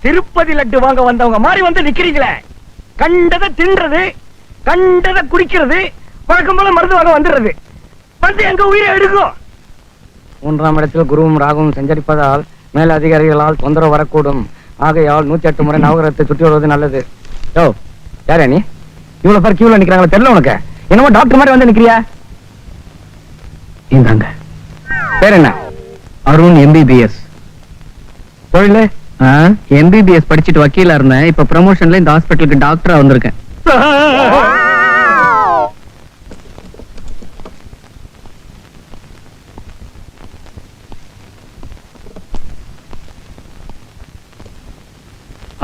திருப்பதி லட்டு வாங்க வந்தவங்க மாதிரி வந்து நிக்கிறீங்களே. கண்டதை தின்றது, கண்டதை குடிக்கிறது, வழக்கம் போல மருந்து வாங்க வந்துடுறது. வந்து எங்க உயிரை எடுக்கும். 3ஆம் இடத்தில் குருவும் ராகுவும் சஞ்சரிப்பதால் மேல் அதிகாரிகளால் தொந்தரவு வரக்கூடும். ஆகையால் 108 முறை நவகிரகத்தை சுற்றி வருவது நல்லது. யோ, யாரா நீ? இவ்வளவு பேர் கியூல நிக்கிறாங்களா தெரியல உனக்கு? என்னமோ டாக்டர் மாதிரி வந்து நிக்கிறியா? இந்தாங்க. பேர் என்ன? அருண் MBBS. தொழில் MBBS படிச்சுட்டு வக்கீலா இருந்தேன். இப்ப ப்ரமோஷன்ல இந்த ஹாஸ்பிட்டலுக்கு டாக்டரா வந்திருக்கேன்.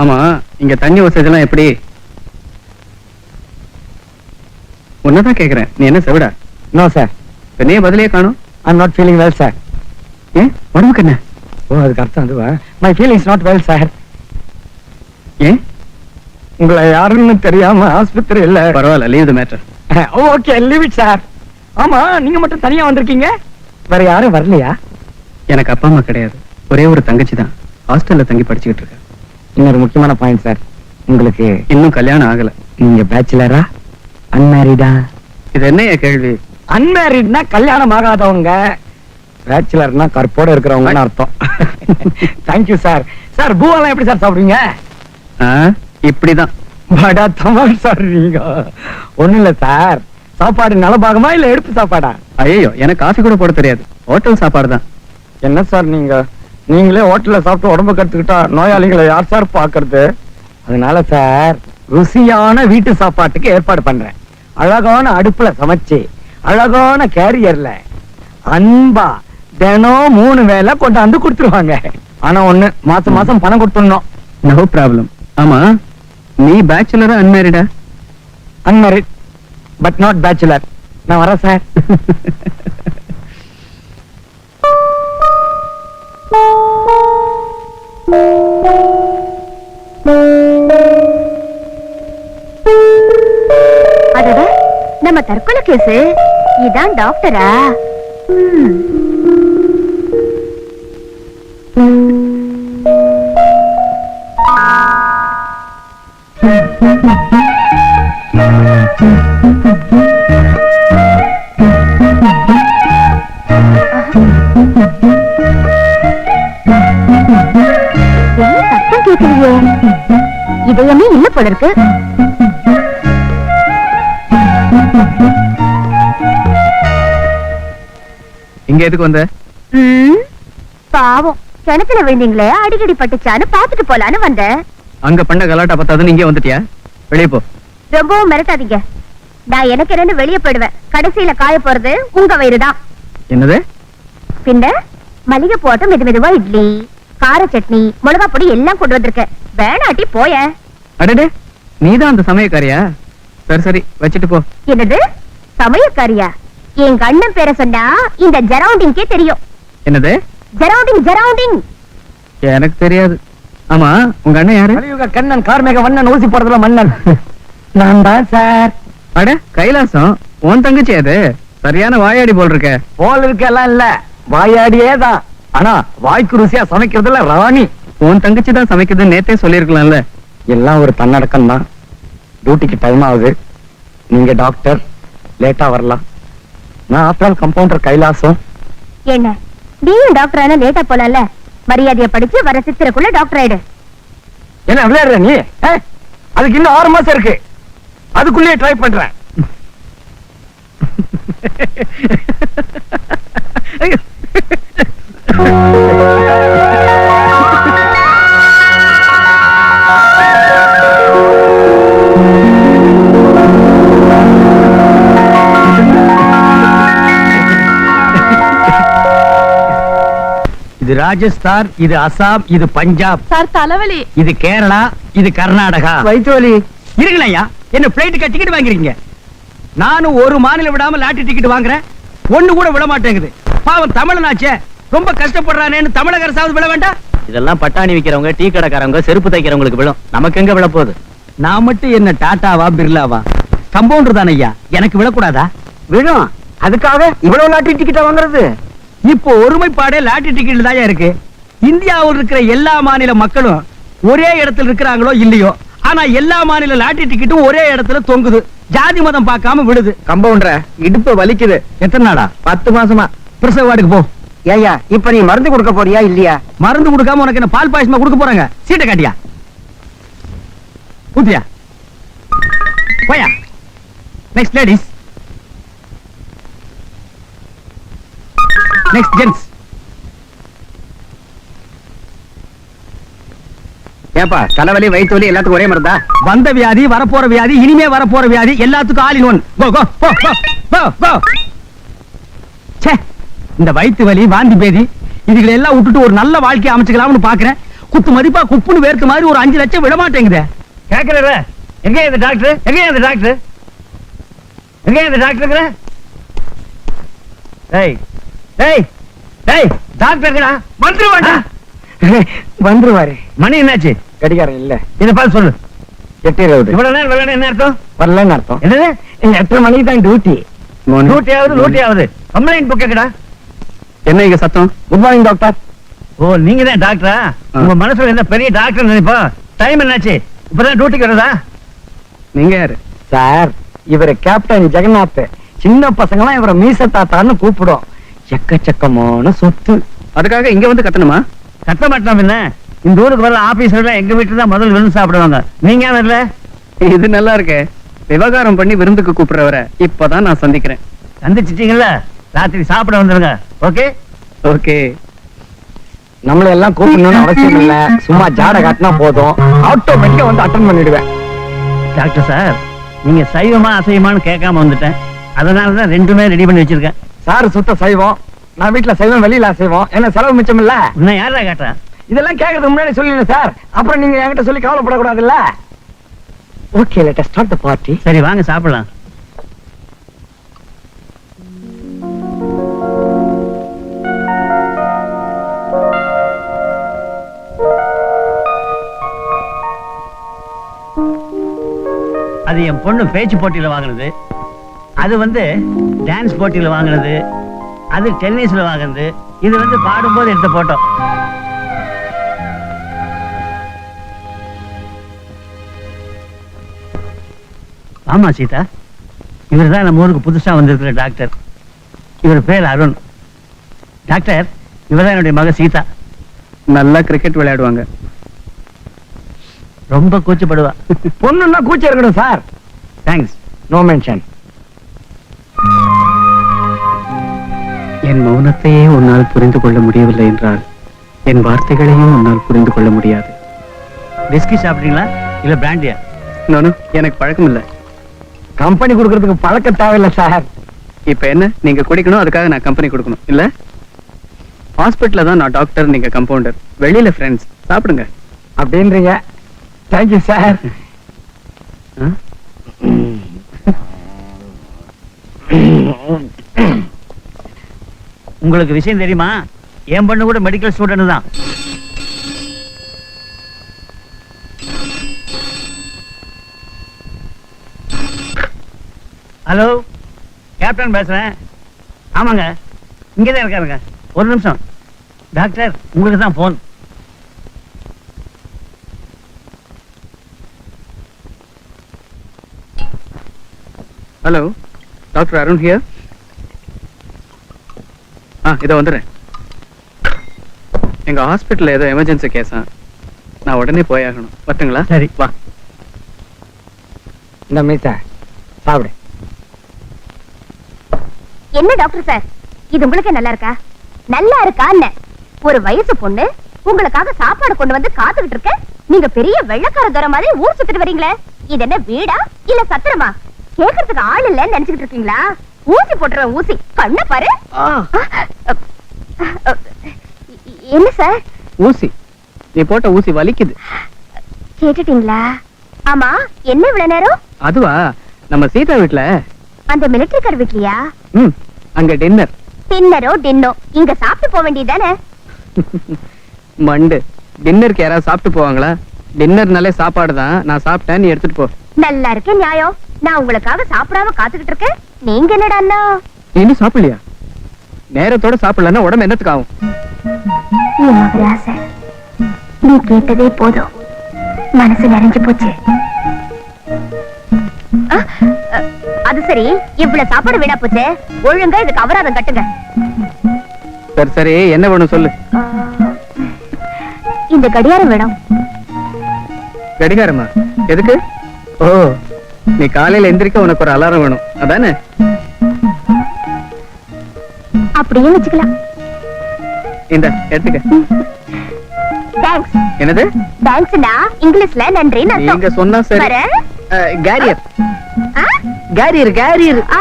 ஆமா, இங்க தண்ணி வசதி எல்லாம் எப்படி? உன்னதான் கேக்குறேன், நீ என்ன செவிடா? No sir. நீ பதிலே காணும். I'm not feeling well sir. ஏன் உடம்புக்கு என்ன? ஓ, அதுக்கு அர்த்தம் அதுவா? My feelings not well sir. ஏன்? உங்களை யாருன்னு தெரியாம ஆஸ்பத்திரி இல்ல. பரவாயில்ல, leave the matter. Okay, leave it sir. ஆமா, நீங்க மட்டும் தனியா வந்திருக்கீங்க, வேற யாரும் வரலையா? எனக்கு அப்பா அம்மா கிடையாது, ஒரே ஒரு தங்கச்சி தான். ஹாஸ்டல்ல தங்கி படிச்சுக்கிட்டு இருக்கேன். இன்னொரு முக்கியமான பாயிண்ட் சார், உங்களுக்கு இன்னும் கல்யாணம் ஆகல. நீங்க பேச்சுலரா அன்மேரிடா? இது என்னைய கேள்வி? அன்மேரிட்னா கல்யாணம் ஆகாதவங்க, பேச்சுலர்னா கற்போட இருக்கிறவங்கன்னு அர்த்தம். Thank you sir. சார், பூவெல்லாம் எப்படி சார் சாப்பிடுவீங்க? இப்படிதான். படா தமிழ் சார் நீங்க. ஒண்ணும் இல்ல சார், சாப்பாடு நலபாகமா இல்ல எடுப்பு சாப்பாடா? ஐயோ, எனக்கு காஃபி கூட போட தெரியாது, ஹோட்டல் சாப்பாடு தான். என்ன சார் நீங்களே ஹோட்டல்ல சாப்பிட்டு உடம்பு கத்துக்கிட்டா நோயாளிகளை யார் சார் பாக்குறது? அதனால சார், ருசியான வீட்டு சாப்பாட்டுக்கு ஏற்பாடு பண்றேன். அழகான அடுப்புல சமைச்சு, அழகான கேரியர்ல அன்பா தினம் 3 வேளை கொண்டாந்து கொடுத்துருவாங்க. ஆனா ஒண்ணு, மாசம் மாசம் பணம் கொடுத்துடணும். No problem. ஆமா, நீ பேச்சுலரா அன்மேரிடா? Unmarried but not bachelor. நான் வரேன் சார். அடடா, நம்ம தற்கொலை கேஸ். இதான் டாக்டரா? சத்தம் கேட்கலையே, இதயமே இல்ல போல இருக்கு. இங்க எதுக்கு வந்த? பாவம், கிணத்துல விழுந்தீங்களே, அடிக்கடி பட்டுச்சான்னு பாத்துட்டு போலான்னு வந்தேன். அங்க பண்ண கலாட்டா பத்தாதுன்னு இங்கே வந்துட்டியா? வெளியே போ. ரொம்பவும் மிரட்டாதீங்க. நான் எனக்கு என்னன்னு வெளியே போயிடுவேன். கடைசியில காய போறது உங்க வயிறுதான். என்னது? பின்ன மல்லிகை போட்டு மெது மெதுவா இட்லி, கார சட்னி, மிளகா பொடி எல்லாம் கொண்டு வந்திருக்கேன். வேணாட்டி போய. அடடே, நீதான் அந்த சமயக்காரியா? சரி சரி, வச்சுட்டு போ. என்னது சமயக்காரியா? என் கண்ணன் பேரை சொன்னா இந்த ஜரவுண்டிங்கே தெரியும். என்னது? ஜரவுண்டிங் ஜரவுண்டிங். எனக்கு தெரியாது. ஆமா, உங்க அண்ணன் யாரு? கலியுக கண்ணன், கார்மேக வண்ணன், ஊசி போடுறதுல மன்னன். நான் தான் சார். அட கைலாசம், உன் தங்கச்சி அது. சரியான வாயாடி போல் இருக்க. போல் இருக்கெல்லாம் இல்ல, வாயாடியே தான். ஆனா வாய்க்கு ருசியா சமைக்கிறதுல ராணி. உன் தங்கச்சி தான் சமைக்குதுன்னு நேத்தே சொல்லிருக்கலாம்ல. எல்லாம் ஒரு தன்னடக்கம் தான். டியூட்டிக்கு டைம் ஆகுது. நீங்க டாக்டர், லேட்டா வரலாம். நான் ஆஃப்டர் ஆல் கம்பவுண்டர் கைலாசம். என்ன நீயும் டாக்டர் ஆனா லேட்டா போலாம்ல? மரியாதையை படிச்சு வர சித்திரக்குள்ள டாக்டர் ஆயிடு. என்ன விளையாடுற நீ? அதுக்கு இன்னும் 6 மாசம் இருக்கு. அதுக்குள்ளேயே ட்ரை பண்றேன். இது ராஜஸ்தான், இது அசாம், இது பஞ்சாப். சார் தலைவலி. இது கேரளா, இது கர்நாடகா. வயிற்று வலி. இருங்களையா, என்ன பிளைட்டுக்கு டிக்கெட் வாங்கிருக்கீங்க? நானும் ஒரு மாநிலம் விடாம லாட்டரி டிக்கெட் வாங்குறேன், ஒண்ணு கூட விட மாட்டேங்குது. பாவம் தமிழனாச்சே, ரொம்ப கஷ்டப்படுறானேன்னு தமிழக அரசாவது விட வேண்டாம். இதெல்லாம் பட்டாணி விக்கிறவங்க, டீ கடைக்காரங்க, செருப்பு தைக்கிறவங்களுக்கு விழும். நமக்கு எங்க விழ போகுது? நான் மட்டும் என்ன டாட்டாவா பிர்லாவா? கம்பவுண்டர் தானே ஐயா, எனக்கு விழக்கூடாதா? விழும். அதுக்காக இவ்வளவு லாட்டரி டிக்கெட்டா வாங்குறது? இப்போ ஒருமைப்பாடே லாட்டரி டிக்கெட் தான் இருக்கு. இந்தியாவில் இருக்கிற எல்லா மாநில மக்களும் ஒரே இடத்துல இருக்கிறாங்களோ இல்லையோ, ஆனா எல்லா மாநில லாட்டரி டிக்கெட்டும் ஒரே இடத்துல தொங்குது. ஜாதி மதம் பார்க்காம விடுது. கம்பவுண்டர இடுப்பு வலிக்குது. எத்தனை நாளா? 10 மாசமா. பிரசவ வார்டுக்கு போ. ஏயா இப்ப நீ மருந்து கொடுக்க போறியா இல்லையா? மருந்து கொடுக்காம உனக்கு என்ன பால் பாயசமா கொடுக்க போறாங்க? சீட்டை காட்டியா, ஊத்தியா, போயா. Next ladies, next gents. ஏப்பா தலைவலி வயிற்று வலி எல்லாத்துக்கும் ஒரே மருந்தா? வந்த வியாதி, வரப்போற வியாதி, இனிமே வரப்போற வியாதி எல்லாத்துக்கும் ஆல் இன் ஒன். கோ கோ கோ கோ கோ. ச்சே, இந்த வயிற்று வலி, வாந்தி பேதி இதுகளை எல்லாம் விட்டுட்டு ஒரு நல்ல வாழ்க்கையை அமைச்சுக்கலாம்னு பாக்குறேன். குத்து மதிப்பா குப்புன்னு வேர்த்து மாதிரி ஒரு 5 லட்சம் விட மாட்டேங்குதே. கேக்குற எங்க இந்த டாக்டர்? எங்க இந்த டாக்டர்? எங்க இந்த டாக்டர்? டேய் டேய் டேய், டாக்டர்டா வந்துருவாடா. வந்துருவாரு. மணி என்னாச்சு? கடிகாரம் இல்ல. இத பார்த்து சொல்லு. 8:20. இவ்வளவு நேரம் வரல, என்ன அர்த்தம்? வரலன்னு அர்த்தம். என்னது? 8 மணிக்கு தான் டியூட்டி. லூட்டியாவது கம்ப்ளைண்ட் புக் கேக்குடா. என்ன இங்க சத்தம்? Good morning doctor. ஓ, நீங்க தான் டாக்டரா? உங்க மனசுல என்ன பெரிய டாக்டர் நினைப்பா? டைம் என்னாச்சு? இப்பதான் டியூட்டிக்கு வரதா? நீங்க யாரு? சார், இவரு கேப்டன் ஜெகநாத். சின்ன பசங்களாம் இவரை மீச தாத்தான்னு கூப்பிடும். எக்கச்சக்கமான சொத்து. அதுக்காக இங்க வந்து கட்டணுமா? கட்ட மாட்டோம். என்ன இந்த ஊருக்கு வர ஆபீசர் எங்க வீட்டுல தான் முதல் விருந்து சாப்பிடுவாங்க. நீங்க ஏன் வரல? இது நல்லா இருக்கே. விவகாரம் பண்ணி விருந்துக்கு கூப்பிடுறவரை இப்பதான் நான் சந்திக்கிறேன். சந்திச்சிட்டீங்கல்ல, ராத்திரி சாப்பிட வந்துருங்க. Okay okay. நம்மள எல்லாம் கூப்பிடணும்னு அவசியம் இல்ல. சும்மா ஜாட காட்டினா போதும், ஆட்டோமேட்டிக்கா வந்து அட்டன் பண்ணிடுவேன். டாக்டர் சார், நீங்க சைவமா அசைவமான்னு கேட்காம வந்துட்டேன். அதனாலதான் ரெண்டுமே ரெடி பண்ணி வச்சிருக்கேன். சார் சுத்த சைவம், நான் வீட்டுல சைவம், வெளியில அசைவம். என்ன செலவு மிச்சம் இல்ல? இன்னும் யாரா கேட்டேன்? இதெல்லாம் கேட்கறதுக்கு முன்னாடி சொல்லிடுங்க சார். அப்புறம் நீங்க என்கிட்ட சொல்லி கவலைப்படக்கூடாதுல்ல. Okay, let us start the party. சரி வாங்க சாப்பிடலாம். அது என் பொண்ணு பேச்சு போட்டியில வாங்கினது. அது வந்து டான்ஸ் போட்டியில வாங்கினது. அது டென்னிஸ்ல வாங்கினது. இது வந்து பாடும்போது எடுத்த போட்டோ. ஆமா சீதா, இவர் தான் நம்ம ஊருக்கு புதுசா வந்திருக்கிற டாக்டர். இவர் பேர் அருண். டாக்டர், இவர் தான் என்னுடைய மக சீதா. நல்லா கிரிக்கெட் விளையாடுவாங்க. ரொம்ப கூச்சப்படுவா. பொண்ணுன்னா கூச்சம் இருக்கணும் சார். தேங்க்ஸ். No mention. என் மௌனத்தையே உன்னால் புரிந்து கொள்ள முடியவில்லை என்றால் என் வார்த்தைகளையும் உன்னால் புரிந்து கொள்ள முடியாது. விஸ்கி சாப்பிட்டீங்களா இல்ல பிராண்டியா? நானும் எனக்கு பழக்கம் இல்லை. கம்பெனி கொடுக்கறதுக்கு பழக்கம் தேவையில்லை சார். இப்ப என்ன, நீங்க குடிக்கணும், அதுக்காக நான் கம்பெனி கொடுக்கணும் இல்ல? ஹாஸ்பிட்டல்ல தான் நான் டாக்டர், நீங்க கம்பவுண்டர். வெளியில ஃப்ரெண்ட்ஸ். சாப்பிடுங்க. அப்படின்றீங்க. Thank you sir. உங்களுக்கு விஷயம் தெரியுமா? என் பொண்ணு கூட மெடிக்கல் ஸ்டூடெண்ட் தான். ஹலோ, கேப்டன் பேசுறேன். ஆமாங்க, இங்கதான் இருக்காருங்க. ஒரு நிமிஷம் டாக்டர், உங்களுக்கு தான் phone. Hello, doctor Arun here. இதோ வந்துடுறேன். எங்க ஹாஸ்பிட்டல்ல ஏதோ எமர்ஜென்சி கேஸா, நான் உடனே போயாகணும். வரட்டுங்களா? சரி வா. இந்த மீச சாப்பிடு. என்ன டாக்டர் சார், இது உங்களுக்கு நல்லா இருக்கா? நல்லா இருக்கா? என்ன ஒரு வயசு பொண்ணு உங்களுக்காக சாப்பாடு கொண்டு வந்து காத்துக்கிட்டு இருக்க, நீங்க பெரிய வெள்ளக்கார தர மாதிரி ஊர் சுத்திட்டு வரீங்களே. இது என்ன வீடா இல்ல சத்திரமா? கேக்குறதுக்கு ஆள் இல்லன்னு நினைச்சுக்கிட்டு இருக்கீங்களா? ஊசி போட்டுருவேன், ஊசி. கண்ண பாரு. என்ன சார்? ஊசி? நீ போட்ட ஊசி வலிக்குது. கேட்டுட்டீங்களா? ஆமா, என்ன இவ்வளவு நேரம்? அதுவா, நம்ம சீதா வீட்டுல. அந்த மிலிட்டரிக்கார் வீட்லயா? அங்க டின்னர். டின்னரோ டின்னோ, இங்க சாப்பிட்டு போக வேண்டியதானே? மண்டு, டின்னருக்கு யாராவது சாப்பிட்டு போவாங்களா? டின்னர்னாலே சாப்பாடு தான். நான் சாப்பிட்டேன், நீ எடுத்துட்டு போ. நல்லா இருக்கு நியாயம். நான் உங்களுக்காக சாப்பிடாம காத்துக்கிட்டு இருக்கேன், நீங்க என்னடா? நீ இன்னும் சாப்பிடலையா? நேரத்தோட சாப்பிடலன்னா உடம்பு என்னத்துக்கு ஆகும்? நீ கேட்டதே போதும். மனசு நிறைஞ்சு போச்சு. அது சரி, இவ்வளவு சாப்பாடு வீணா போச்சு. ஒழுங்கா இதுக்கு அபராதம் கட்டுங்க. சரி சரி, என்ன வேணும் சொல்லு. இந்த கடியாரம் வேணும். கடிகாரமா? எதுக்கு? ஓ, நீ காலையில எந்திரிக்க உனக்கு ஒரு அலாரம் வேணும் அதானே? அப்படியே வச்சுக்கலாம். இந்த எடுத்துக்க. தேங்க்ஸ். என்னது? தேங்க்ஸ்னா இங்கிலீஷ்ல நன்றின்னு அர்த்தம். நீங்க சொன்னா சரி. வரேன். கேரியர் ஆ? Carrier carrier. ஆ,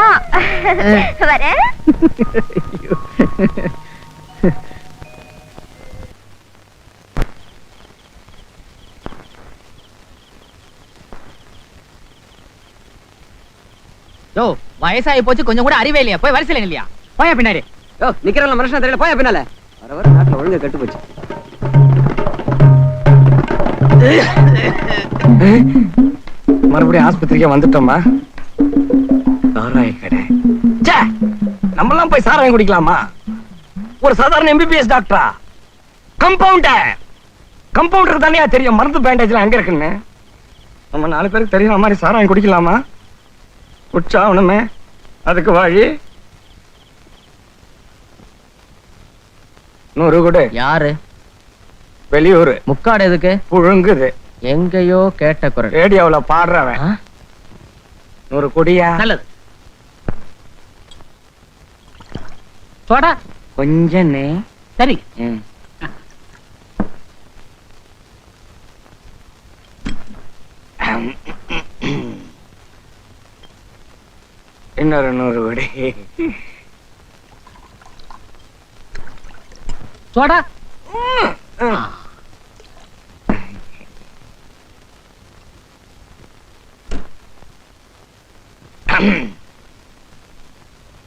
வரேன். யோ, வயசாகி போச்சு, கொஞ்சம் கூட அறிவே இல்லையா? போய் வரிசையில இல்லையா? போயா பின்னாடி. யோ, நிக்கிறவங்க மனுஷன் தெரியல, போயா பின்னால. வர வர நாட்டுல ஒழுங்கா கெட்டு போச்சு. மறுபடியும் ஆஸ்பத்திரிக்கே வந்துட்டோமா? சாராய கடை. ச்சே, நம்மலாம் போய் சாராயம் குடிக்கலாமா? ஒரு சாதாரண எம்பிபிஎஸ் டாக்டரா? கம்பவுண்டருக்கு தானே தெரியும் மருந்து பேண்டேஜ்ல அங்க இருக்குன்னு. நம்ம 4 பேருக்கு தெரியும் மாதிரி சாராயம் குடிக்கலாமா? உற்சாகணுமே, அதுக்கு வழி 100 கூட. யாரு? வெளியூர். முக்காடு எதுக்கு? புழுங்குது. எங்கேயோ கேட்ட குரல். ரேடியோவுல பாடுறவன். 100 கொடியா? நல்லது. சோடா கொஞ்சம் சரி. இன்னொரு 100 கொடி. சோடா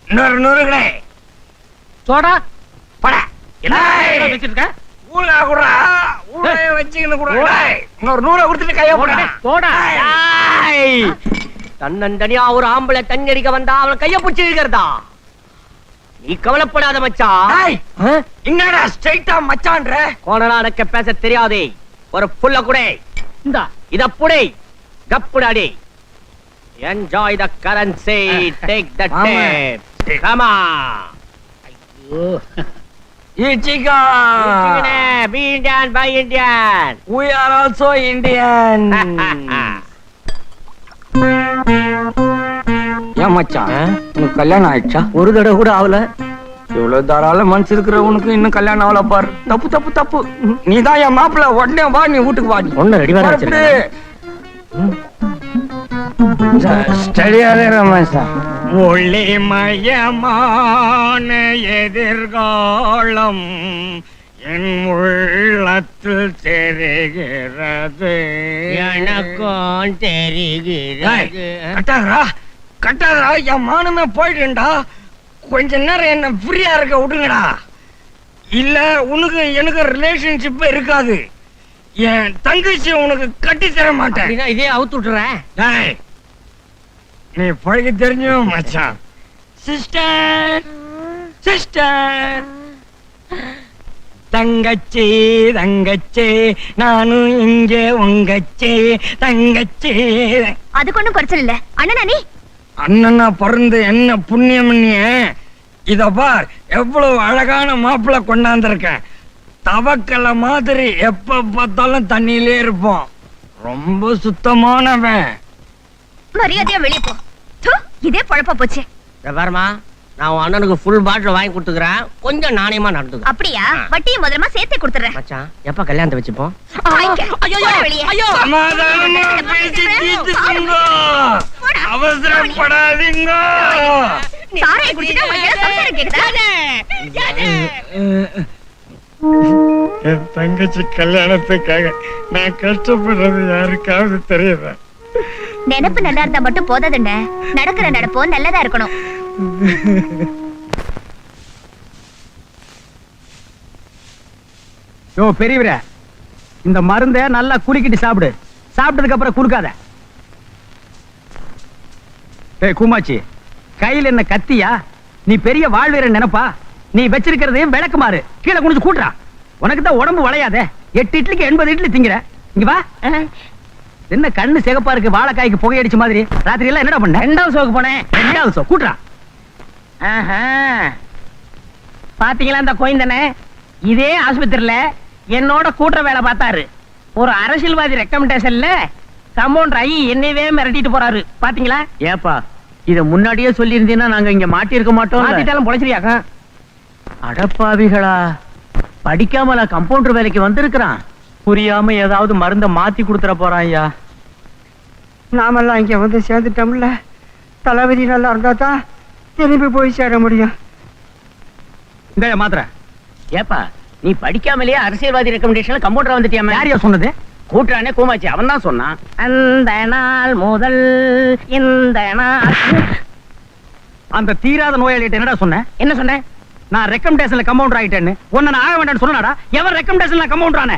இன்னொரு 100 கடை. சோடா படா. வச்சிருக்க ஊழா குடுறா. ஊழைய வச்சுக்கின்னு குடுறா. இன்னொரு 100 கொடுத்துட்டு கைய போடா. சோடா. தன்னந்தனியா ஒரு ஆம்பளை தண்ணி அடிக்க வந்தா அவன் கைய பிடிச்சி இழுக்கிறதா? நீ கவலைப்படாத மச்சான். என்னடா ஸ்ட்ரைட்டா மச்சான்ற? கோணலா எனக்கு பேச தெரியாதே. ஒரு புல்ல குடே. இந்தா இத புடே. கப்புடாடி. Enjoy the currency. Take the tape. Come on. Ichika. Be Indian, by Indian. We are also Indian. ஏன் மச்சான், உனக்கு கல்யாணம் ஆயிடுச்சா? ஒரு தடவை கூட ஆகல. இவ்வளவு தாராள மனசு இருக்கிறவனுக்கு இன்னும் கல்யாணம் ஆகல பாரு. தப்பு தப்பு தப்பு. நீதான் என் மாப்பிள்ள. உடனே வா, நீ வீட்டுக்கு வா. ஒண்ணு ரெடி பண்ண வச்சிருக்கேன். ஸ்டடியாதே ரமேஷா. ஒளிமயமான எதிர்காலம் என் உள்ளத்தில் தெரிகிறது. எனக்கும் தெரிகிறது. கட்டாதரா கட்டாதரா, என் மானமே போயிடுண்டா. கொஞ்ச நேரம் என்ன ஃப்ரீயா இருக்க விடுங்கடா. இல்ல உனக்கு எனக்கு ரிலேஷன்ஷிப் இருக்காது. என் தங்கச்சி உனக்கு கட்டி தர மாட்டேன். இதே அவுத்து விட்டுறேன். நீ பழகி தெரிஞ்சோ மச்சான். சிஸ்டர் சிஸ்டர், தங்கச்சி தங்கச்சி, நானும் இங்கே உங்கச்சி தங்கச்சி. அதுக்கு ஒண்ணும் குறைச்சல் இல்ல அண்ணனா. நீ அண்ணனா பிறந்து என்ன புண்ணியம் பண்ணிய? இத பார், எவ்வளவு அழகான மாப்பிள்ள கொண்டாந்துருக்கேன். தவக்கல மாதிரி எப்ப பார்த்தாலும் தண்ணியிலே இருப்போம். ரொம்ப சுத்தமானவன். மரியாதையா வெளியே போ. தூ, இதே பொழப்பா போச்சு. பாருமா, நான் உன் அண்ணனுக்கு ஃபுல் பாட்டில் வாங்கி கொடுத்துக்கிறேன். கொஞ்சம் நாணயமா நடந்துக்க. அப்படியா? வட்டியும் முதலமா சேர்த்தே கொடுத்துறேன். மச்சான், எப்ப கல்யாணத்தை வச்சுப்போம்? சமாதானமா பேசி தீர்த்துக்குங்க. அவசரப்படாதீங்க. சாராய குடிச்சிட்டா உங்களுக்கு சம்சாரம் கேக்குதா? என் தங்கச்சி கல்யாணத்துக்காக நான் கஷ்டப்படுறது யாருக்காவது தெரியுதா? நினைப்பு நல்லா இருந்தா மட்டும் போதாதுண்ணே. நடக்கிற நடப்போ நல்லதா இருக்கணும். யோ பெரியவரே, இந்த மருந்த நல்லா குலுக்கிட்டு சாப்பிடு. சாப்பிட்டதுக்கு அப்புறம் குலுக்காத. ஏய் கூமாச்சி, கையில என்ன கத்தியா? நீ பெரிய வாழ்வீரன் நினைப்பா? நீ வச்சிருக்கிறது விளக்குமாறு. கீழே குனிஞ்சு கூட்டுறா. உனக்கு தான் உடம்பு வளையாதே. 8 இட்லிக்கு 80 இட்லி திங்கிற. இங்க வா. என்ன கண்ணு சிகப்பா இருக்கு, வாழைக்காய்க்கு புகையடிச்ச மாதிரி. ராத்திரி எல்லாம் என்னடா பண்ண? 2வது ஷோக்கு போனேன். 2வது ஷோ கூட்டுறா. ஆஹா. பாத்தீங்களா இந்த கோயந்தனே, இதே ஆஸ்பத்திரியில என்னோட கூட்டுற வேலை பார்த்தாரு. ஒரு அரசியல்வாதி ரெக்கமெண்டேஷன்ல கம்பவுண்டர் ஆகி என்னையவே மிரட்டிட்டு போறாரு. பாத்தீங்களா? ஏப்பா இத முன்னாடியே சொல்லி இருந்தீங்கன்னா நாங்க இங்க மாட்டி இருக்க மாட்டோம். மாத்திட்டாலும் பொழைச்சிரியாக்கா. அடப்பாவிகளா, படிக்காமல கம்பவுண்டர் வேலைக்கு வந்திருக்கிறான். புரியாம ஏதாவது மருந்த மாத்தி கொடுத்துற போறான். ஐயா நாமெல்லாம் இங்க வந்து சேர்ந்துட்டோம்ல, தளபதி நல்லா இருந்தா தான் திரும்பி போய் சேர முடியும். இந்த மாத்திர. ஏப்பா நீ படிக்காமலேயே அரசியல்வாதி ரெக்கமெண்டேஷன்ல கம்பவுண்டர் வந்துட்டியாம? யாரையா சொன்னது? கூட்டுறானே கூமாச்சி, அவன் தான் சொன்னான். அந்த நாள் முதல் இந்த நாள். அந்த தீராத நோயாளிகிட்ட என்னடா சொன்னேன்? என்ன சொன்னேன்? நான் ரெக்கமெண்டேஷன்ல கம்பவுண்டர் ஆயிட்டேன்னு. உன்னை நான் ஆக வேண்டாம்னு சொன்னடா. எவன் ரெக்கமெண்டேஷன்ல கம்பவுண்டர் ஆனே?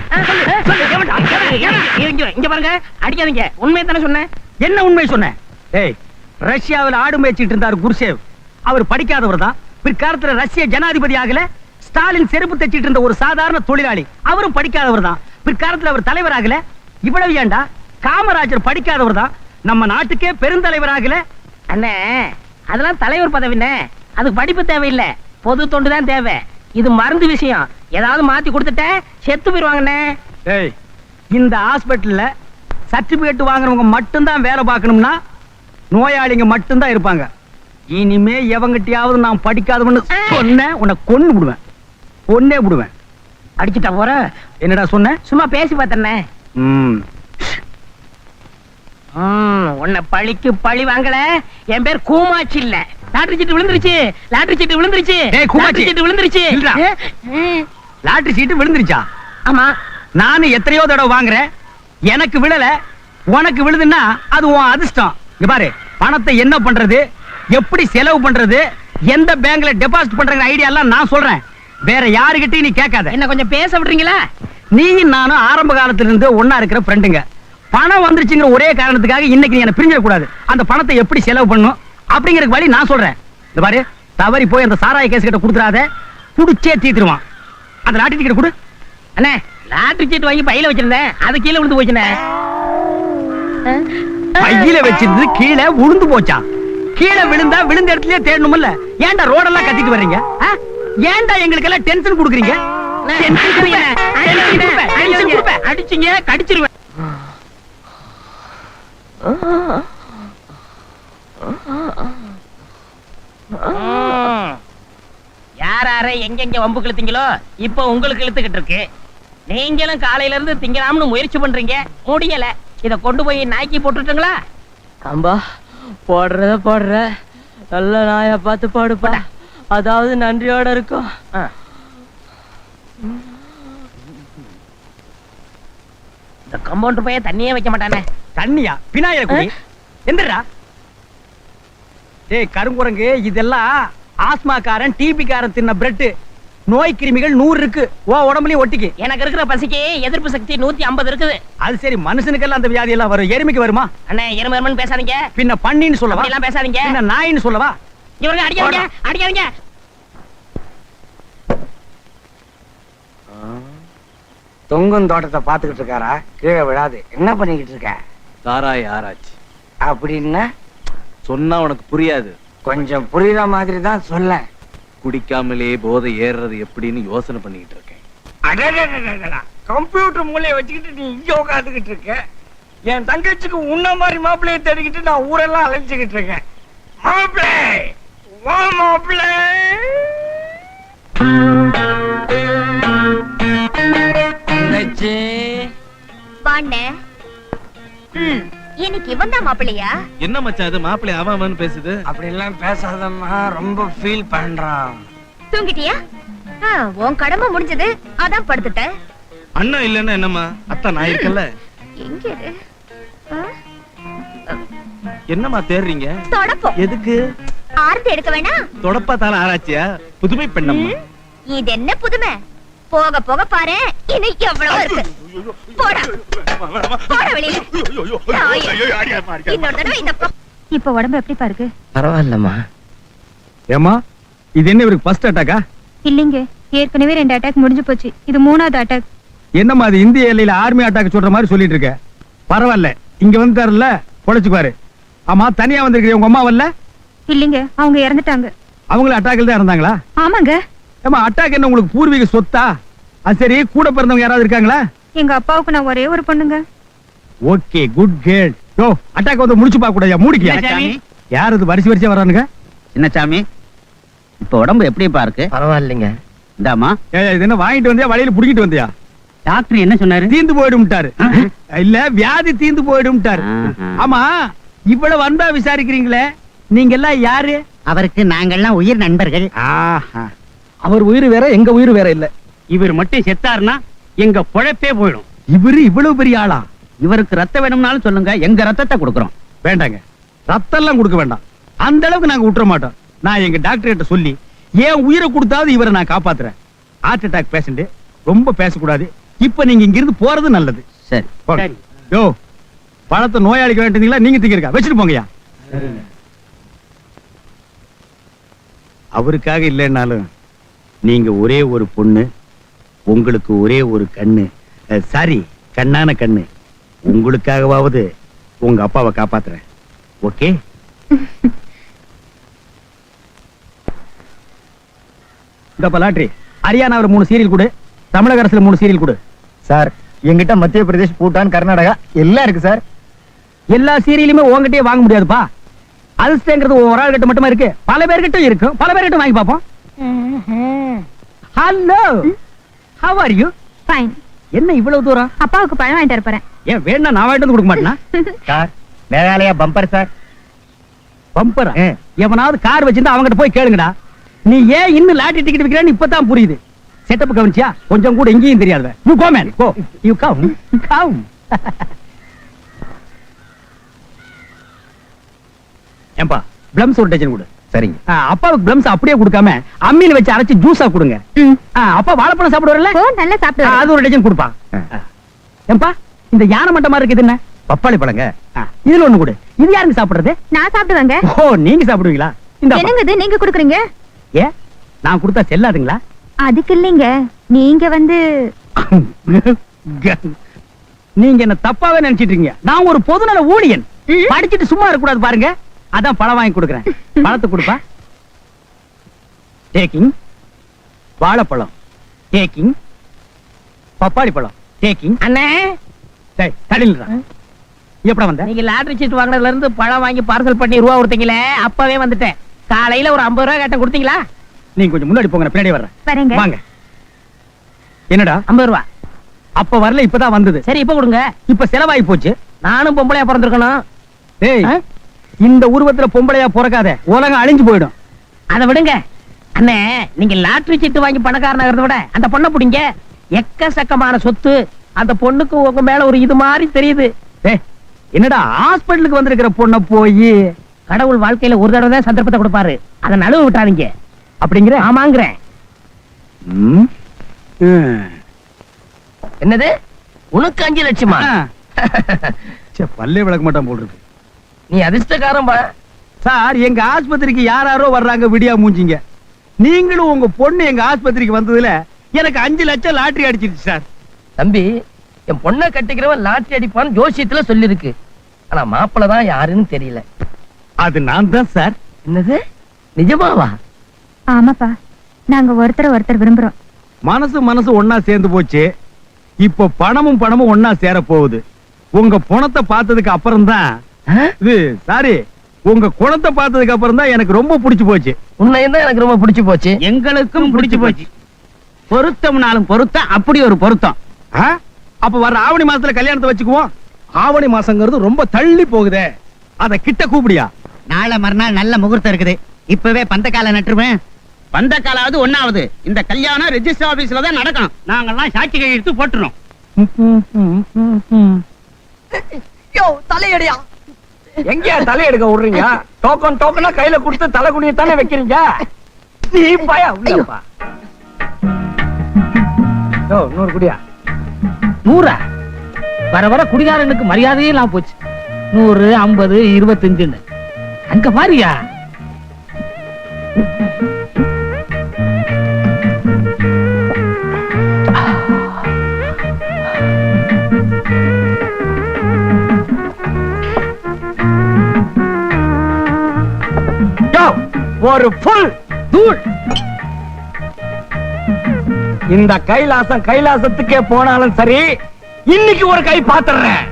இங்க பாருங்க, அடிக்காதீங்க. உண்மையை தானே சொன்னேன். என்ன உண்மை சொன்னேன்? ஏய், ரஷ்யாவில் ஆடு மேய்ச்சிட்டு இருந்தார் குருசேவ். அவர் படிக்காதவர் தான். பிற்காலத்துல ரஷ்ய ஜனாதிபதி ஆகல. ஸ்டாலின் செருப்பு தைச்சிட்டு இருந்த ஒரு சாதாரண தொழிலாளி, அவரும் படிக்காதவர் தான். பிற்காலத்துல அவர் தலைவர் ஆகல. இவ்வளவு ஏண்டா, காமராஜர் படிக்காதவர் தான். நம்ம நாட்டுக்கே பெருந்தலைவர் ஆகல. அண்ணே, அதெல்லாம் தலைவர் பதவினே, அதுக்கு படிப்பு தேவையில்லை, பொது தொண்டு தான் தேவை. இது மருந்து விஷயம். ஏதாவது மாத்தி கொடுத்துட்ட செத்து போயிருவாங்கண்ணே. ஏய், இந்த ஹாஸ்பிட்டல்ல சர்டிபிகேட் வாங்குறவங்க மட்டும்தான் வேலை பார்க்கணும்னா நோயாளிங்க மட்டும்தான் இருப்பாங்க. இனிமே எவங்கிட்டயாவது நான் படிக்காதவன்னு சொன்னேன், உன்னை கொன்னு விடுவேன். கொன்னே விடுவேன். அடிச்சுட்டா போற. என்னடா சொன்ன? சும்மா பேசி பார்த்தனே. உன்னை பழிக்கு பழி வாங்கல. என் பேர் கூமாச்சி இல்ல. லாட்டரி சீட்டு விழுந்துருச்சு. லாட்டரி சீட்டு விழுந்துருச்சு. ஏய், கூமாச்சி. லாட்டரி சீட்டு விழுந்துருச்சு. இல்லடா. லாட்டரி சீட்டு விழுந்துருச்சா? ஆமா. நானும் எத்தனையோ தடவை வாங்குறேன், எனக்கு விழல. உனக்கு விழுதுன்னா அது உன் அதிர்ஷ்டம். இங்க பாரு, பணத்தை என்ன பண்றது, எப்படி செலவு பண்றது, எந்த பேங்க்ல டெபாசிட் பண்ற ஐடியா எல்லாம் நான் சொல்றேன். வேற யாருகிட்டயும் நீ கேட்காத. என்ன கொஞ்சம் பேச விடுறீங்களா? நீயும் நானும் ஆரம்ப காலத்துல இருந்து ஒன்னா இருக்கிற ஃப்ரெண்டுங்க. பணம் வந்துருச்சுங்கிற ஒரே காரணத்துக்காக இன்னைக்கு நீ என்ன பிரிஞ்சிட கூடாது. அந்த பணத்தை எப்படி செலவு பண்ணும் அப்படிங்கிற வழி நான் சொல்றேன். இந்த பாரு, தவறி போய் அந்த சாராய கேஸ் கிட்ட கொடுத்துறாத, புடிச்சே தீத்துருவான். அந்த லாட்டரி டிக்கெட் கொடு. அண்ணே, லாட்டரி சீட்டு வாங்கி பையில வச்சிருந்தேன், அது கீழே விழுந்து போச்சுண்ணே. பையில வச்சிருந்து கீழே விழுந்து போச்சா? கீழே விழுந்தா விழுந்த இடத்துலயே தேடணும்ல. ஏன்டா ரோடெல்லாம் கத்திட்டு வர்றீங்க? ஏன்டா எங்களுக்கு எல்லாம் டென்ஷன் கொடுக்குறீங்க? அடிச்சீங்க, கடிச்சிருவேன். யார எங்கெங்க வம்பு கிழத்தீங்களோ இப்ப உங்களுக்கு இழுத்துக்கிட்டு இருக்கு. நீங்களும் காலையில இருந்து திங்கலாம்னு முயற்சி பண்றீங்க, முடியல. இத கொண்டு போய் நாய்க்கு போட்டுட்டுங்களா? அம்பா, போடுற நல்ல நாயா பார்த்து பாடுப்பா, அதாவது நன்றியோட இருக்கும். இந்த கம்பவுண்டர் போய் தண்ணியே வைக்க மாட்டானே. தண்ணியா? பினாயில குடி. எந்திரா. டேய் கருங்குரங்கு, இதெல்லாம் ஆஸ்மாக்காரன் டிபி காரன் தின்ன பிரெட். நோய் கிருமிகள் 100 இருக்கு. ஓ உடம்புலயே ஒட்டிக்கு. எனக்கு இருக்கிற பசிக்கு எதிர்ப்பு சக்தி 150 இருக்குது. அது சரி, மனுஷனுக்கெல்லாம் அந்த வியாதி எல்லாம் வரும், எருமைக்கு வருமா? அண்ணே, எரும பேசாதீங்க. பின்ன பண்ணின்னு சொல்லவா? எல்லாம் பேசாதீங்க. பின்ன நாயின்னு சொல்லவா? இவங்க அடிக்காதீங்க, அடிக்காதீங்க. தொங்கும் தோட்டத்தை பாத்துக்கிட்டு இருக்காரா? கீழே விழாது. என்ன பண்ணிக்கிட்டு இருக்க? சாராய ஆராய்ச்சி. அப்படின்னா சொன்னா உனக்கு புரியாது. கொஞ்சம் புரியுற மாதிரி தான் சொல்ல. குடிக்காமலே போதை ஏறுறது எப்படின்னு யோசனை பண்ணிக்கிட்டு இருக்கேன். கம்ப்யூட்டர் மூலையை வச்சுக்கிட்டு நீ இங்க உட்காந்துக்கிட்டு இருக்க. என் தங்கச்சிக்கு உன்ன மாதிரி மாப்பிள்ளையை தேடிக்கிட்டு நான் ஊரெல்லாம் அலைஞ்சுக்கிட்டு இருக்கேன். மாப்பிள்ளை, வா மாப்பிள்ளை. வாண்ணே. இன்னைக்கு இவன் தான் மாப்பிள்ளையா? என்ன மச்சான் இது, மாப்பிள்ளை அவன் பேசுது? அப்படி எல்லாம் பேசாதம்மா, ரொம்ப ஃபீல் பண்றான். தூங்கிட்டியா? உன் கடமை முடிஞ்சது, அதான் படுத்துட்டேன். அண்ணா இல்லன்னா என்னம்மா, அத்தா நான் இருக்கல. எங்க இது? என்னம்மா தேடுறீங்க? தொடப்போம். எதுக்கு? ஆர்த்தி எடுக்க வேணாம். தொடப்பாத்தால ஆராய்ச்சியா? புதுமை பெண்ணம்மா. இது என்ன புதுமை? போக போக பாரு, இன்னும் எவ்வளவு இருக்கு. போடா போடா வெளியில. இன்னொரு தடவை இந்த இப்ப உடம்பு எப்படி பாருக்கு? பரவாயில்லம்மா. ஏமா, இது என்ன இவருக்கு ஃபர்ஸ்ட் அட்டாக்கா? இல்லைங்க, ஏற்கனவே 2 அட்டாக் முடிஞ்சு போச்சு. இது 3வது அட்டாக். என்னம்மா அது இந்திய எல்லையில ஆர்மி அட்டாக் சொல்ற மாதிரி சொல்லிட்டு இருக்க? பரவாயில்ல, இங்க வந்துட்டாருல்ல பொழைச்சுக்குவாரு. ஆமா, தனியா வந்திருக்கிற உங்க அம்மா வரல? இல்லைங்க, அவங்க இறந்துட்டாங்க. அவங்களும் அட்டாக்கில் தான் இருந்தாங்களா? ஆமாங்க. ஏமா, அட்டாக் என்ன உங்களுக்கு பூர்வீக சொத்தா? அது சரி, கூட பிறந்தவங்க யாராவது இருக்காங்களா? எங்க அப்பாவுக்கு நான் ஒரே ஒரு பொண்ணுங்க. Okay, good girl. யோ, அட்டாக் வந்து முடிச்சு பார்க்க கூடாது, மூடிக்கியா? யார் இது வரிசை வரிசையா வரானுங்க? சின்னசாமி, இப்ப உடம்பு எப்படிப்பா இருக்கு? பரவாயில்லைங்க. இந்தாமா. இது என்ன வாங்கிட்டு வந்தியா, வழியில புடிக்கிட்டு வந்தியா? டாக்டர் என்ன சொன்னாரு? தீந்து போயிடும்ட்டாரு. இல்ல, வியாதி தீந்து போயிடும்ட்டாரு. ஆமா, இவ்வளவு அன்பா விசாரிக்கிறீங்களே, நீங்க எல்லாம் யாரு? அவருக்கு நாங்கெல்லாம் உயிர் நண்பர்கள். ஆஹா, அவர் உயிர் வேற, எங்க உயிர் வேற இல்ல. இவர் மட்டும் செத்தாருன்னா எங்க பொழப்பே போயிடும். இவரு இவ்வளவு பெரிய ஆளா? இவருக்கு ரத்தம் வேணும்னாலும் சொல்லுங்க, எங்க ரத்தத்தை கொடுக்கறோம். வேண்டாங்க, ரத்தம் எல்லாம் கொடுக்க வேண்டாம். அந்த அளவுக்கு நாங்க விட்டுற மாட்டோம். நான் எங்க டாக்டர் கிட்ட சொல்லி ஏன் உயிரை கொடுத்தாவது இவரை நான் காப்பாத்துறேன். ஹார்ட் அட்டாக் பேஷண்ட், ரொம்ப பேசக்கூடாது. இப்ப நீங்க இங்க இருந்து போறது நல்லது. சரி. போங்க. யோ, பழத்தை நோயாளிக்கு வேண்டியீங்களா, நீங்க திங்கிறீங்க, வச்சுட்டு போங்கய்யா. அவருக்காக இல்லைன்னாலும் நீங்க ஒரே ஒரு பொண்ணு, உங்களுக்கு ஒரே ஒரு கண்ணு, சாரி கண்ணான கண்ணு, உங்களுக்காகவாவது உங்க அப்பாவை காப்பாத்துறேன். ஓகே? இந்த பலாட்ரி ஹரியானாவில் 3 சீரியல் கொடு, தமிழக அரசுல 3 சீரியல் கொடு. சார், எங்கிட்ட மத்திய பிரதேஷ், பூட்டான், கர்நாடகா எல்லாம் இருக்கு சார். எல்லா சீரியலுமே உங்ககிட்டயே வாங்க முடியாதுப்பா. அதிர்ஷ்டங்கிறது ஒரு ஆள் கிட்ட மட்டுமா இருக்கு, பல பேர்கிட்ட இருக்கும். பல பேர்கிட்ட வாங்கி பாப்போம். Hello, how are you? Fine. என்ன இவ்வளவு தூரம்? அப்பாவுக்கு பழம் வாங்கிட்டு வரேன். ஏன் வேணா நான் வாங்கிட்டு வந்து கொடுக்க மாட்டேனா? Sir, Meghalaya bumper sir. பம்பரா? எவனாவது கார் வச்சிருந்தா அவங்கிட்ட போய் கேளுங்கடா. நீ ஏன் இன்னும் லாட்டரி டிக்கெட் விக்கிறேன்னு இப்பதான் புரியுது. செட்டப் கவனிச்சியா? கொஞ்சம் கூட எங்கேயும் தெரியாது. You go man, go. You come. Come. ஏம்பா, பிளம்ஸ் ஒரு டஜன் கொடு. சரிங்க. அப்பாவுக்கு பிளம்ஸ் அப்படியே கொடுக்காம அம்மியில வச்சு அரைச்சு ஜூஸா கொடுங்க. அப்பா வாழைப்பழம் சாப்பிடுவார்ல, ஓ, நல்லா சாப்பிடுவேன். அது ஒரு டஜன் கொடுப்பா. ஏம்பா, இந்த யானை மட்ட மாதிரி இருக்குது என்ன? பப்பாளி பழங்க. இதுல ஒண்ணு கொடு. இது யாருங்க சாப்பிடுறது? நான் சாப்பிடுவேங்க. ஓ, நீங்க சாப்பிடுவீங்களா? இந்த என்னங்க இது நீங்க குடுக்குறீங்க? ஏ, நான் கொடுத்தா செல்லாதுங்களா? அதுக்கு இல்லைங்க, நீங்க வந்து நீங்க என்ன தப்பாவே நினைச்சிட்டு இருக்கீங்க. நான் ஒரு பொதுநல ஊழியன். படிச்சிட்டு சும்மா இருக்க கூடாது பாருங்க. அதான் பழம் வாங்கி கொடுக்குறேன். பழத்தை கொடுப்பா. டேக்கிங். வாழைப்பழம் டேக்கிங். பப்பாளி பழம் டேக்கிங். அண்ணே, டேய், தடில்றா. எப்படா வந்த? நீங்க லாட்டரி சீட் வாங்குனதுல இருந்து பழம் வாங்கி பார்சல் பண்ணி ரூபா கொடுத்தீங்களே, அப்பவே வந்துட்டேன். காலையில ஒரு 50 ரூபா கேட்டேன், கொடுத்தீங்களா? நீங்க கொஞ்சம் முன்னாடி போங்க, நான் பின்னாடி வர்றேன். வரேங்க. வாங்க. என்னடா 50 ரூபா. அப்ப வரல, இப்பதான் வந்தது. சரி, இப்ப கொடுங்க. இப்ப செலவாகி போச்சு. நானும் பொம்பளையா பிறந்திருக்கணும். டேய், ஆ? இந்த உருவத்துல பொம்பளையா பிறக்காத, உலகம் அழிஞ்சு போயிடும். அதை விடுங்க அண்ணே. நீங்க லாட்டரி சீட்டு வாங்கி பணக்காரனாகிறத விட அந்த பொண்ணை பிடிங்க. எக்கச்சக்கமான சொத்து. அந்த பொண்ணுக்கு உங்க மேல ஒரு இது மாதிரி தெரியுது. டேய், என்னடா ஹாஸ்பிடலுக்கு வந்திருக்கிற பொண்ண போய் கடவுள் வாழ்க்கையில ஒரு தடவை தான் சந்தர்ப்பத்தை கொடுப்பாரு. அதை நழுவ விட்டாதீங்க. அப்படிங்கிற? ஆமாங்கிறேன். என்னது, உனக்கு 5 லட்சமா? பல்லே விளக்க மாட்டான் போல் இருக்கு. நீ அதிர்ஷ்டக்காரன் பா. சார், எங்க ஆஸ்பத்திரிக்கு யாராரோ வர்றாங்க விடியா மூஞ்சிங்க. நீங்களும் உங்க பொண்ணு எங்க ஆஸ்பத்திரிக்கு வந்ததுல எனக்கு 5 லட்சம் லாட்டரி அடிச்சிருச்சு சார். தம்பி, என் பொண்ணை கட்டிக்கிறவன் லாட்டரி அடிப்பான்னு ஜோசியத்துல சொல்லி இருக்கு. ஆனா மாப்பிள்ள தான் யாருன்னு தெரியல. அது நான் தான் சார். என்னது, நிஜமாவா? ஆமாப்பா, நாங்க ஒருத்தர் விரும்புறோம். மனசு ஒன்னா சேர்ந்து போச்சு. இப்போ பணமும் ஒன்னா சேர போகுது. உங்க பணத்தை பார்த்ததுக்கு அப்புறம் தான் இது, சாரி, உங்க குணத்தை பார்த்ததுக்கு அப்புறம் தான் எனக்கு ரொம்ப பிடிச்சு போச்சு. உன்னையும் தான் எனக்கு ரொம்ப பிடிச்சு போச்சு. எங்களுக்கும் பிடிச்சு போச்சு. பொருத்தம்னாலும் பொருத்தம், அப்படி ஒரு பொருத்தம். அப்ப வர ஆவணி மாசத்துல கல்யாணத்தை வச்சுக்குவோம். ஆவணி மாசங்கிறது ரொம்ப தள்ளி போகுதே, அத கிட்ட கூப்பிடியா? நாளை மறுநாள் நல்ல முகூர்த்தம் இருக்குது. இப்பவே பந்தக்கால நட்டுருவேன். பந்தக்காலாவது ஒண்ணாவது. இந்த கல்யாணம் ரெஜிஸ்டர் ஆபீஸ்ல தான் நடக்கணும். நாங்கெல்லாம் சாட்சி கையெழுத்து போட்டுறோம். யோ, தலையடியா. எங்கயா தலையெடுக்க விடுறீங்க? டோக்கனா கையில கொடுத்து தலை குனியத்தானே வைக்கிறீங்க. நீ பாயா உள்ளப்பா. யோ, 100 குடியா? 100? வர வர குடிகாரனுக்கு மரியாதையே இல்லாம போச்சு. 100, 50, 25. அங்க பாரியா. ஒரு புல் தூள். இந்த கைலாசம் கைலாசத்துக்கே போனாலும் சரி, இன்னைக்கு ஒரு கை பாத்துறேன்.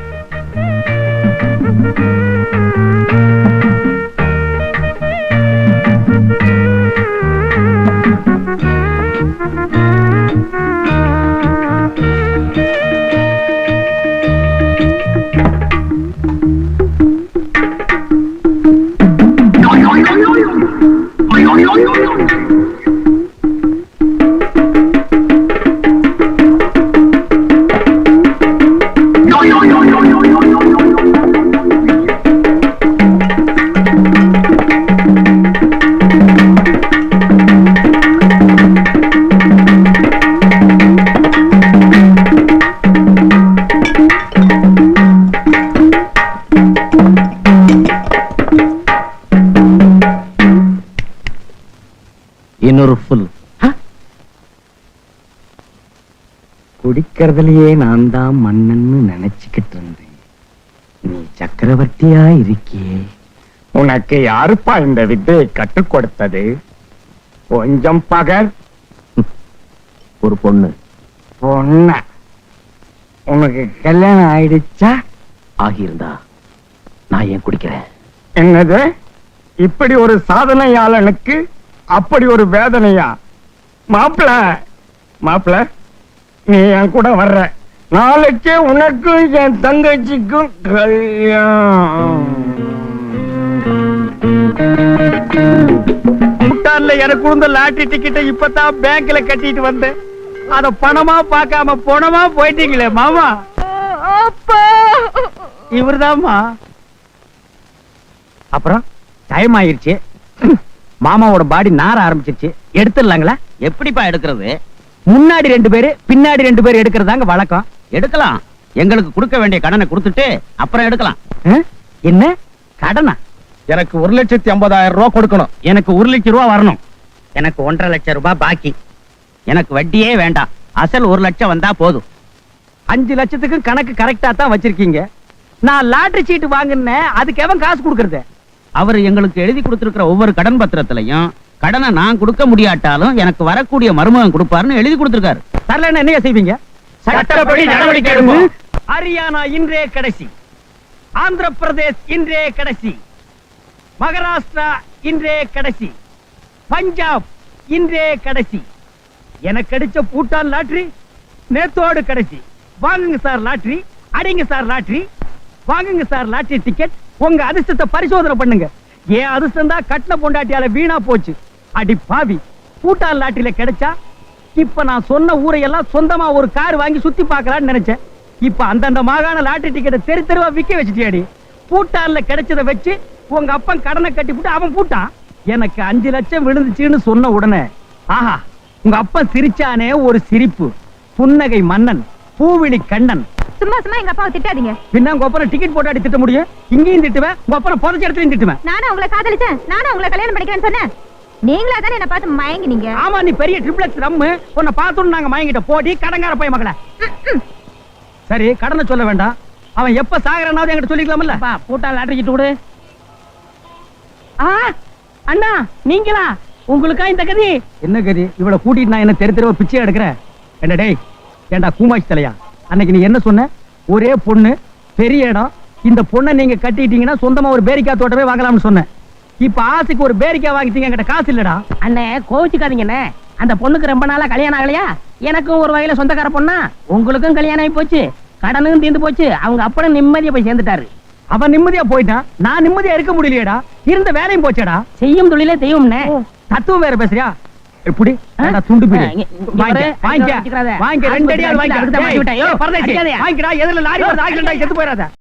இன்னொரு ஃபுல். குடிக்கிறதுலயே நான் தான் மன்னன்னு நினைச்சுக்கிட்டு இருந்தேன். நீ சக்கரவர்த்தியா இருக்கியே. உனக்கு யாருப்பா இந்த வித்தையை கற்றுக் கொடுத்தது? கொஞ்சம் பகல். ஒரு பொண்ணு. பொண்ண உனக்கு கல்யாணம் ஆயிடுச்சா? ஆகியிருந்தா நான் ஏன் குடிக்கிறேன்? என்னது, இப்படி ஒரு சாதனையாளனுக்கு அப்படி ஒரு வேதனையா? மாப்பிள மாப்பிள, நீ என் கூட வர்ற. நாளைக்கே உனக்கும் என் தங்கச்சிக்கும் கல்யாணம். பூட்டான்ல எனக்கு கொடுத்த லாட்டரி டிக்கெட்டை இப்பதான் பேங்க்ல கட்டிட்டு வந்தேன். அத பணமா பார்க்காம பணமா போயிட்டீங்களே மாமா. இவர்தாம்மா. அப்புறம் டைம் ஆயிருச்சு. மாமாவோட பாடி நார ஆரம்பிச்சிருச்சு. எடுத்துடலாங்களா? எப்படிப்பா எடுக்கிறது? முன்னாடி 2 பேரு பின்னாடி 2 பேர் எடுக்கிறதாங்க வழக்கம். எடுக்கலாம். எங்களுக்கு கொடுக்க வேண்டிய கடனை கொடுத்துட்டு அப்புறம் எடுக்கலாம். என்ன கடனா? எனக்கு 1,50,000 ரூபாய் கொடுக்கணும். எனக்கு 1 லட்சம் ரூபாய் வரணும். எனக்கு 1.5 லட்சம் ரூபாய் பாக்கி. எனக்கு வட்டியே வேண்டாம். அசல் 1 லட்சம் வந்தா போதும். 5 லட்சத்துக்கு கணக்கு கரெக்டா தான் வச்சிருக்கீங்க. நான் லாட்டரி சீட்டு வாங்கினேன், அதுக்கு எவன் காசு கொடுக்கறது? அவர் எங்களுக்கு எழுதி கொடுத்திருக்கிற ஒவ்வொரு கடன் பத்திரத்திலையும் கடனை நான் கொடுக்க முடியாட்டாலும் எனக்கு வரக்கூடிய மருமகன் கொடுப்பாருன்னு எழுதி கொடுத்திருக்காரு. தரலன்னா என்ன செய்வீங்க? சட்டப்படி நடவடிக்கை எடுப்போம். ஹரியானா இன்றே கடைசி, ஆந்திர பிரதேஷ் இன்றே கடைசி, மகாராஷ்டிரா இன்றே கடைசி, பஞ்சாப் இன்றே கடைசி. எனக்கு அடிச்ச பூட்டான் லாட்டரி நேத்தோடு கடைசி. வாங்குங்க சார் லாட்டரி, அடிங்க சார் லாட்டரி, வாங்குங்க சார் லாட்டரி டிக்கெட். உங்க அதிர்ஷ்டத்தை பரிசோதனை பண்ணுங்க. ஏன் அதிர்ஷ்டம் தான் கட்டின பொண்டாட்டியால வீணா போச்சு. அடி பாவி, பூட்டான் லாட்டரியில கிடைச்சா இப்ப நான் சொன்ன ஊரையெல்லாம் சொந்தமா ஒரு கார் வாங்கி சுத்தி பார்க்கலான்னு நினைச்சேன். இப்ப அந்தந்த மாகாண லாட்டரி டிக்கெட்டை தெரு தெருவா விக்க வச்சுட்டியாடி. பூட்டான்ல கிடைச்சதை வச்சு உங்க அப்பன் கடனை கட்டி போட்டு அவன் பூட்டான். எனக்கு 5 லட்சம் விழுந்துச்சுன்னு சொன்ன உடனே ஆஹா, உங்க அப்பன் சிரிச்சானே ஒரு சிரிப்பு. புன்னகை மன்னன், பூவிழி கண்ணன். சும்மா சும்மா எங்க அப்பாவை திட்டாதீங்க. பின்ன உங்க அப்பனை டிக்கெட் போட்டாடி திட்ட முடியும்? இங்கேயும் திட்டுவேன், உங்க அப்பனை புதைச்ச இடத்துலயும் திட்டுவேன். நானும் உங்களை காதலிச்சேன், நானும் உங்களை கல்யாணம் பண்ணிக்கிறேன்னு சொன்னேன். நீங்களா தானே என்ன பார்த்து மயங்கினீங்க. ஆமா, நீ பெரிய ட்ரிப்ளெக்ஸ் ரம்மு. உன்னை பார்த்தோன்னு நாங்க மயங்கிட்ட போடி கடங்கார போய் மகள. சரி, கடனை சொல்ல வேண்டாம். அவன் எப்ப சாகரனாவது என்கிட்ட சொல்லிக்கலாம்ல. பூட்டான் லாட்டரி சீட்டு கொடு. அண்ணா நீங்களா? உங்களுக்கா இந்த கதி? என்ன கதி? இவளை கூட்டிட்டு நான் என்ன தெரு தெருவா பிச்சை எடுக்கிறேன்? என்ன டேய், ஏண்டா கூமாச்சி தலையா, அன்னைக்கு நீ என்ன சொன்ன? ஒரே பொண்ணு, பெரிய இடம், இந்த பொண்ணை நீங்க கட்டிட்டீங்கன்னா சொந்தமா ஒரு பேரிக்காய் தோட்டமே வாங்கலாம்னு சொன்னேன். இப்ப ஆசைக்கு ஒரு பேரிக்காய் வாங்கிட்டீங்க, என்கிட்ட காசு இல்லடா. அண்ணே கோவிச்சுக்காதீங்கண்ணே. அந்த பொண்ணுக்கு ரொம்ப நாளா கல்யாணம் ஆகலையா? எனக்கும் ஒரு வகையில சொந்தக்கார பொண்ணா. உங்களுக்கும் கல்யாணம் ஆகி போச்சு, கடனும் தீர்ந்து போச்சு. அவங்க அப்பனும் நிம்மதியா போய் சேர்ந்துட்டாரு. அவன் நிம்மதியா போயிட்டான், நான் நிம்மதியா இருக்க முடியலையேடா. இருந்த வேலையும் போச்சேடா. செய்யும் தொழிலே தெய்வம்னே. தத்துவம் வேற பேசுறியா? எப்படி துண்டு பீடு வாங்கிக்க, வாங்கிக்க, வாங்கிக்க, 2 அடியால் வாங்கிக்க. வாங்கிக்கடா, எதிரில லாரி வருது, ஆக்சிடென்ட் ஆகி செத்து போயிடாத.